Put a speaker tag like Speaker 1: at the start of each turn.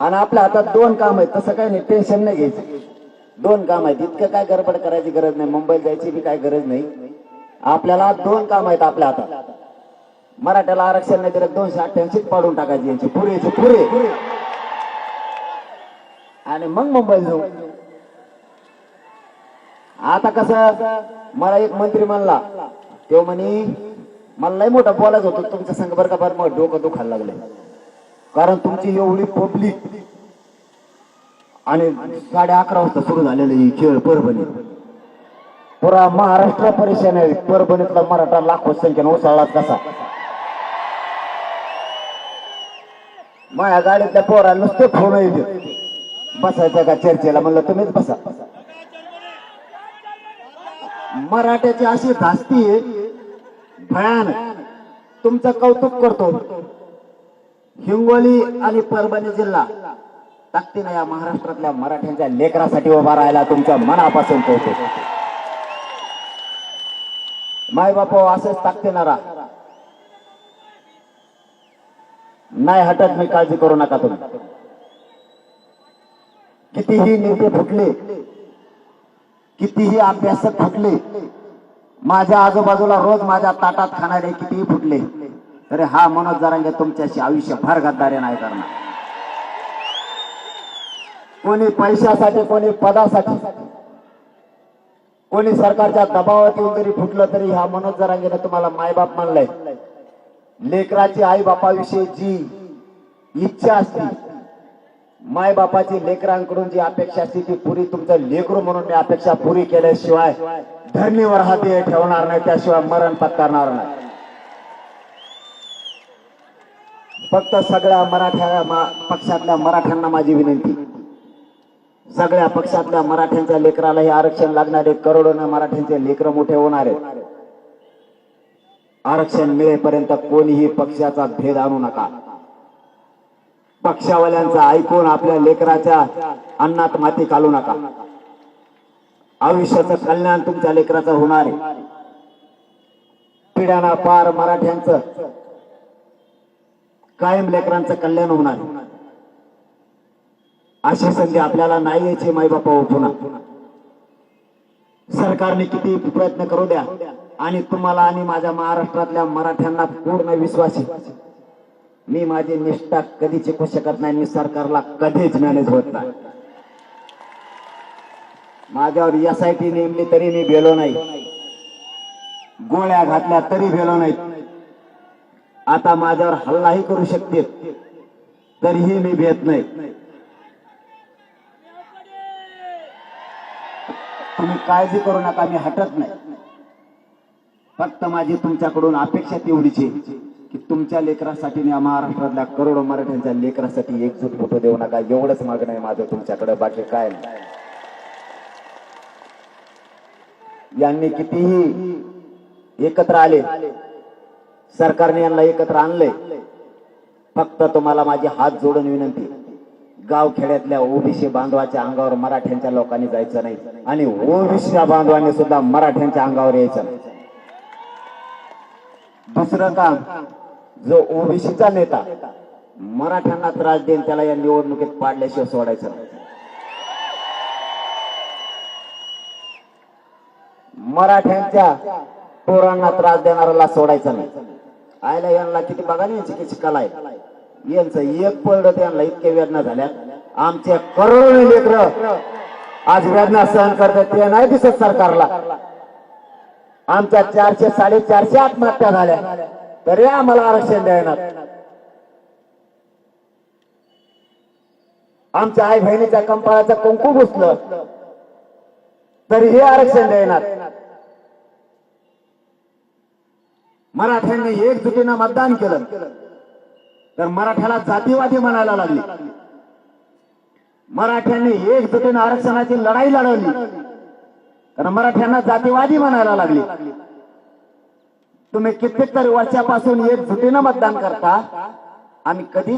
Speaker 1: आणि आपल्या हातात दोन काम आहेत, तसं काही नाही, टेन्शन नाही घ्यायचं. दोन काम आहेत, इतकं काय गडबड करायची गरज नाही, मुंबईला जायची बी काय गरज नाही. आपल्याला दोन काम आहेत आपल्या हातात. मराठ्याला आरक्षण नाही दिलं 288 पाडून टाकायची यांची पुरेचे पुरे, आणि मग मुंबईला जाऊ. आता कसं, मला एक मंत्री म्हणला, तो म्हणे मला लय मोठा बोलायचं होतं तुमच्या संघ बरं का, बरं मग डोकं दुखायला लागलं, कारण तुमची एवढी पब्लिक आणि 11:30 वाजता सुरू झालेलं ही खेळ परभणी, पुरा महाराष्ट्र परेशान आहे. परभणीतला मराठा लाखो संख्येने उसळला कसा. माझ्या गाडीतल्या पोरा नुसते फोन येते, बसायचं का चर्चेला, म्हणलं तुम्हीच बसा. मराठ्याची अशी धास्ती भयानक. तुमचं कौतुक करतो. हिंगोली आणि परभणी जिल्हा ताकदीने या महाराष्ट्रातल्या मराठ्यांच्या लेकरासाठी उभा राहायला तुमच्या मनापासून कौतुक. माय बाप असंच ताकदीने राहा, नाही हटत मी, काळजी करू नका तुम्ही. कितीही नेते फुटले, कितीही अभ्यासक फुटले, माझ्या आजूबाजूला रोज माझ्या ताटात खाणारे कितीही फुटले, तरी हा मनोज जरांगे तुमच्याशी आयुष्यभर गद्दारी नाही करणार. कोणी पैशासाठी, कोणी पदासाठी, कोणी सरकारच्या दबावात येऊन जरी फुटलं तरी ह्या मनोज जरांगेने तुम्हाला मायबाप म्हणलंय. लेकराची आई बापाविषयी जी इच्छा असते, मायबापाची लेकरांकडून जी अपेक्षा असते ती पुरी तुमचं लेकरू म्हणून मी अपेक्षा पुरी केल्याशिवाय धरणीवर हा देह ठेवणार नाही, त्याशिवाय मरण पत्करणार नाही. फक्त सगळ्या पक्षातल्या मराठ्यांना माझी विनंती, सगळ्या पक्षातल्या मराठ्यांच्या लेकराला हे आरक्षण लागणारे, करोडोनं मराठ्यांचे लेकर मोठे होणार आहेत. आरक्षण मिळेपर्यंत कोणीही पक्षाचा भेद आणू नका. पक्षावाल्यांचा ऐकून आपल्या लेकराच्या अन्नात माती घालू नका. आयुष्याचं कल्याण तुमच्या लेकराचं होणार आहे. पिढ्याना पार मराठ्यांचं कायम लेकरांचं कल्याण होणार. अशी संधी आपल्याला नाही यायची मायबापा पुन्हा. सरकारने किती प्रयत्न करू द्या, आणि तुम्हाला आणि माझ्या महाराष्ट्रातल्या मराठ्यांना पूर्ण विश्वास आहे, मी माझी निष्ठा कधी चुकू शकत नाही. मी सरकारला कधीच मॅनेज होत नाही. माझ्यावर SIT नेमली तरी मी भेलो नाही, गोळ्या घातल्या तरी भेलो नाही. आता माझ्यावर हल्लाही करू शकते तरीही मी भेट नाही. तुम्ही काळजी करू नका, मी हटत नाही. फक्त माझी तुमच्याकडून अपेक्षा तेवढीच आहे की तुमच्या लेकरासाठी या महाराष्ट्रातल्या करोडो मराठ्यांच्या लेकरासाठी एकजूट फोटो देऊ नका. एवढंच मागणं आहे माझं तुमच्याकडे, बाकी काय नाही. यांनी कितीही एकत्र आले, सरकारने यांना एकत्र आणले. फक्त तुम्हाला माझी हात जोडून विनंती, गावखेड्यातल्या ओबीसी बांधवाच्या अंगावर मराठ्यांच्या लोकांनी जायचं नाही, आणि ओबीसी बांधवांनी सुद्धा मराठ्यांच्या अंगावर यायचं नाही. दुसरं काम, जो ओबीसीचा नेता मराठ्यांना त्रास देईल त्याला या निवडणुकीत पाडल्याशिवाय सोडायचं नाही. मराठ्यांच्या पोरांना त्रास देणाऱ्याला सोडायचं नाही. आयला यांना किती बघा ना, यांची किती कला आहे. यांचं एक पडलं त्यांना इतके वेदना झाल्या. आमचे करोडो लेकरं आज वेदना सहन करतात, ते नाही दिसत सरकारला. आमच्या 400 450 आत्महत्या झाल्या तरी आम्हाला आरक्षण द्यायला. आमच्या आई बहिणीच्या कंपाळाचं कुंकू घुसलं तरी हे आरक्षण देणार. मराठ्यांनी एकजुटीनं मतदान केलं तर मराठ्याला जातीवादी म्हणायला लागली. मराठ्यांनी एकजुटीनं आरक्षणाची लढाई लढवली तर मराठ्यांना जातीवादी म्हणायला लागली. तुम्ही कित्येक तरी वर्षापासून एकजुटीनं मतदान करता, आम्ही कधी